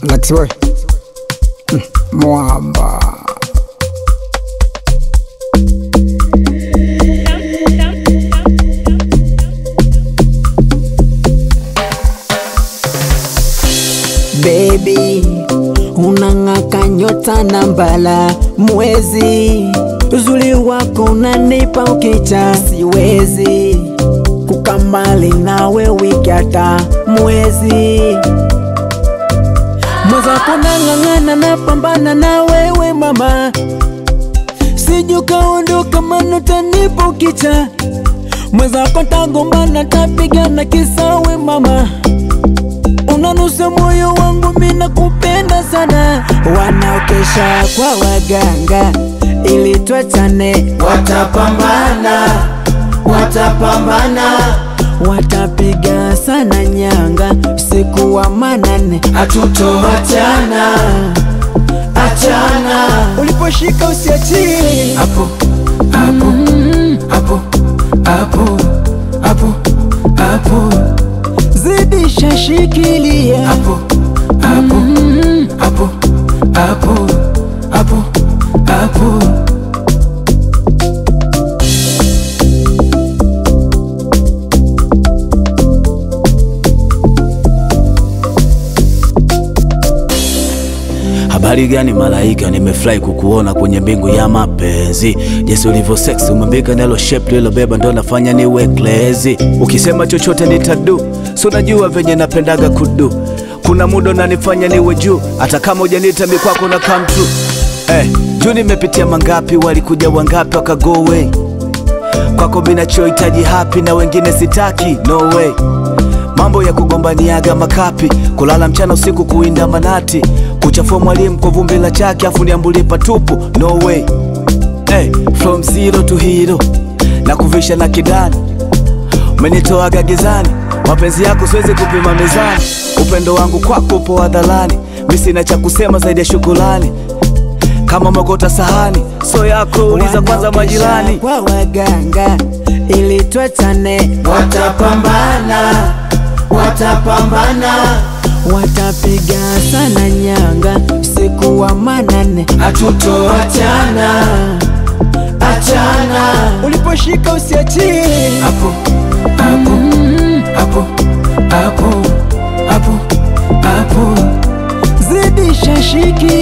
Lexi boy. Mwamba. Baby, unang'aka nyota na mbala mwezi, uzuri wako unanipa ukicha, siwezi kukamali nawe wiki hata mwezi. Mwenzako nang'ang'ana na pambana na wewe mama, sijuka ondoka maana utanipa ukicha. Mwenzako tagombana tapigana kisawe mama, unanusa moyo wangu mina kupenda sana. Wanaokesha kwa waganga ili tuachane, watapambana, watapambana, watapiga sana nyanga siku wa manane, hatutoachana, achana. Uliposhika usiachie, hapo hapo hapo hapo hapo hapo, zidisha shikilia, hapo hapo hapo hapo hapo hapo. Habari gani malaika, nimefly kukuona kwenye mbingu ya mapenzi. Jinsi ulivyo sexy, umembika nalo shape lilo beba ndo nafanya niwe crazy. Ukisema chochote nitadu, so najua venye napendaga kudu. Kuna muda unanifanya niwe juu, hata kama hujanita mikwako na come true. Juu nimepitia mangapi, walikuja wangapi waka go away. Kwako mina chohitaji happy na wengine sitaki, no way. Mambo ya kugombaniaga makapi, kulala mchana usiku kuinda manati, kuchafua mwalimu kwa vumbi la chaki afu niambulie patupu, no way. From zero to hero, na kuvisha na kidani, umenitoaga gizani, mapenzi yako siwezi kupima mezani. Upendo wangu kwako upo hadharani, mimi sina cha kusema zaidi ya shukrani. Kama magota sahani, so yako uliza kwanza majirani. Kwa waganga ili tuachane, watapambana, watapambana, watapiga sana nyanga siku wa manane, hatutoachana, achana. Uliposhika usiachie, hapo hapo hapo hapo hapo hapo, zidisha shikilia.